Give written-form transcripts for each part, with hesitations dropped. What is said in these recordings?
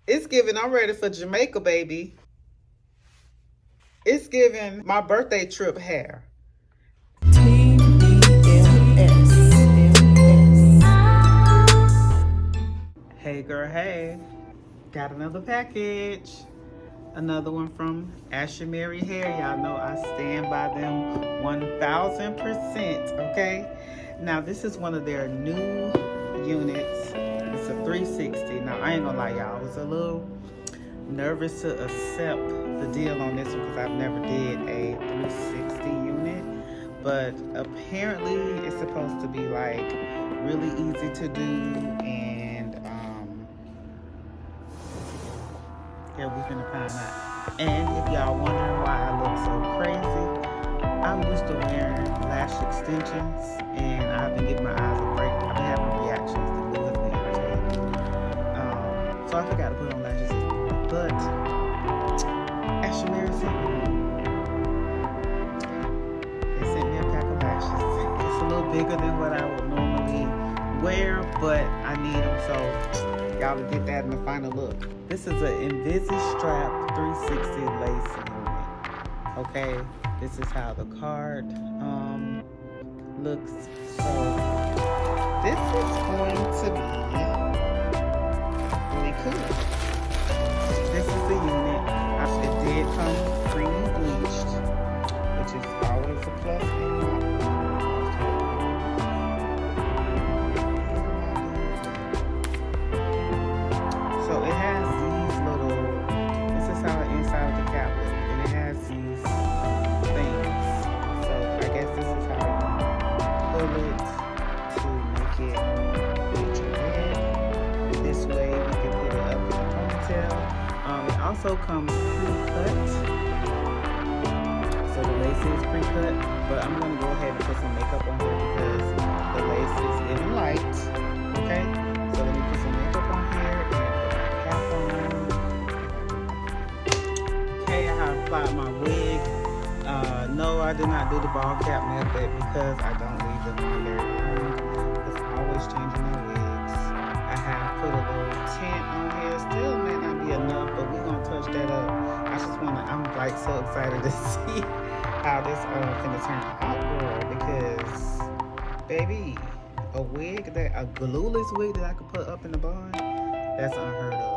It's giving, I'm ready for Jamaica, baby. It's giving my birthday trip hair. Hey girl, hey. Got another package. Another one from Ashimary Hair. Y'all know I stand by them 1000%, okay? Now this is one of their new units. It's a 360. Now I ain't gonna lie, y'all. I was a little nervous to accept the deal on this one because I've never did a 360 unit. But apparently it's supposed to be like really easy to do, and yeah, we finna find out. And if y'all wondering why I look so crazy, I'm used to wearing lash extensions, and I've been giving my eyes a break. I've been having reactions. The glue has been irritating. So I forgot to put on lashes this morning. But Ashimary sent me one. They sent me a pack of lashes. It's a little bigger than what I would normally wear, but I need them, so y'all will get that in the final look. This is an Invisi-straps 360 lace unit. Okay, this is how the card looks. So this is going to be really cool. This is the unit. It did come pre-bleached, which is always a plus in So it has these little, this is how the inside of the cap looks, and it has these things. So I guess this is how you pull it to make it reach your head. This way we can put it up in the ponytail. It also comes pre-cut. So the lace is pre-cut, but I'm going to go ahead and put some makeup on here because the lace is getting light. Okay, so let me put some makeup on here. Okay, I have applied my wig. No, I did not do the ball cap method because I don't leave them on very long. It's always changing my wigs. I have put a little tint on here. Still may not be enough, but we're gonna touch that up. I just wanna, I'm like so excited to see how this finna turn out, girl, because baby, a wig, a glueless wig that I could put up in the barn, that's unheard of.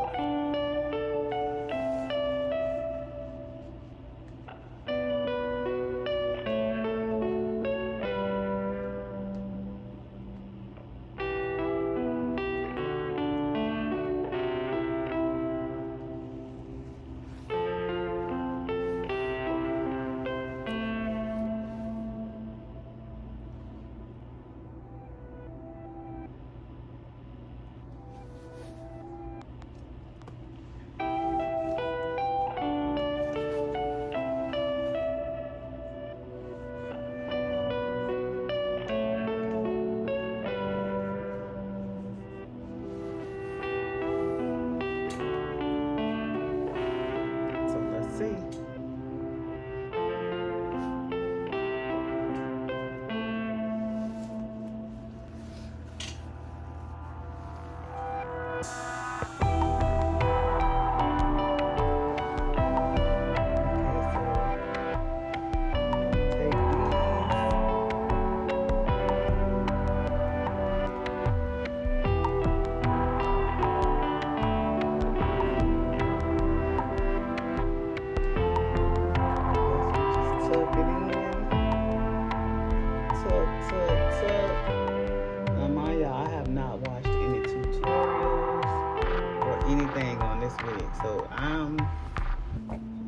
Anything on this wig, so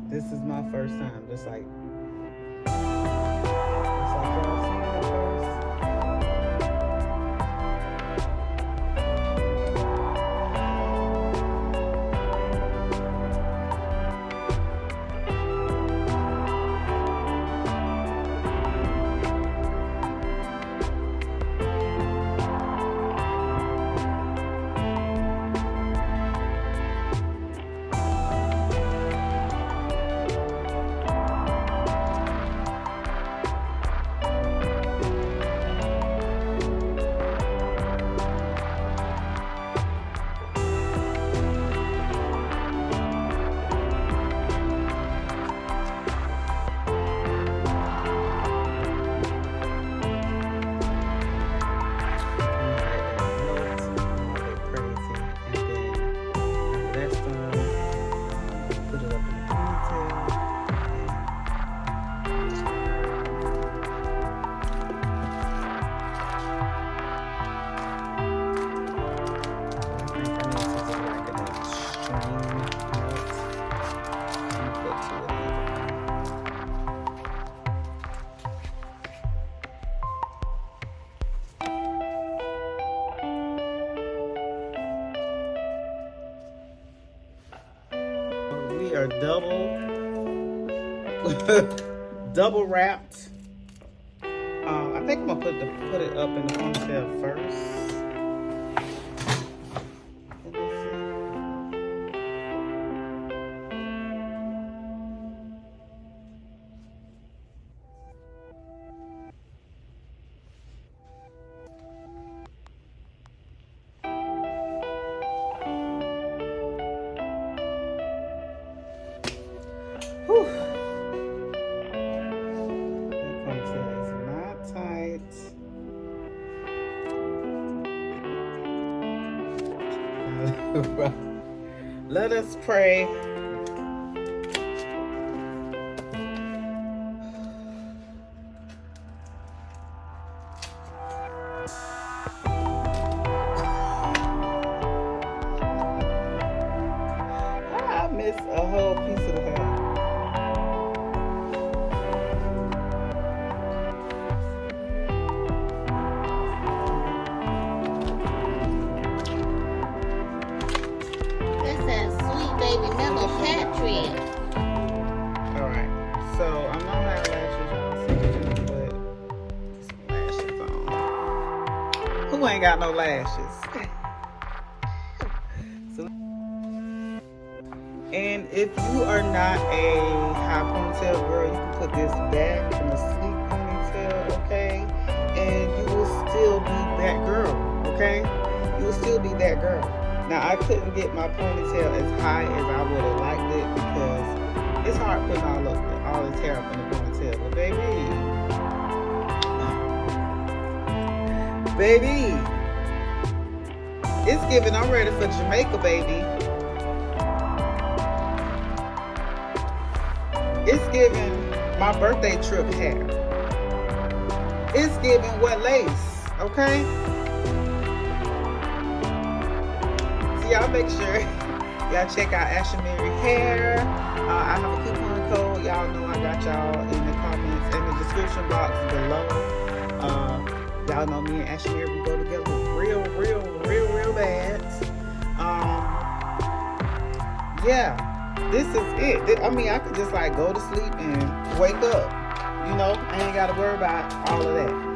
this is my first time, just like y'all seen it first. that's done. Put it up in the ponytail. We are double wrapped. I think I'm gonna put it up in the ponytail first. Whew. That ponytail is not tight. Let us pray. I missed a whole piece of the hair. Alright, so I'm not have lashes on, so I'm gonna put some lashes on. Who ain't got no lashes? And if you are not a high ponytail girl, you can put this back in a sleek ponytail, okay? And you will still be that girl, okay? You will still be that girl. Now, I couldn't get my ponytail as high as I would have liked it because it's hard putting all this hair up in the ponytail. But baby, it's giving. I'm ready for Jamaica, baby. It's giving my birthday trip hair. It's giving wet lace, okay? Y'all make sure y'all check out Ashimary Hair. I have a coupon code. Y'all know I got y'all in the comments and the description box below. Y'all know me and Ashimary, we go together real bad. Yeah, this is it. I mean, I could just like go to sleep and wake up. You know, I ain't got to worry about all of that.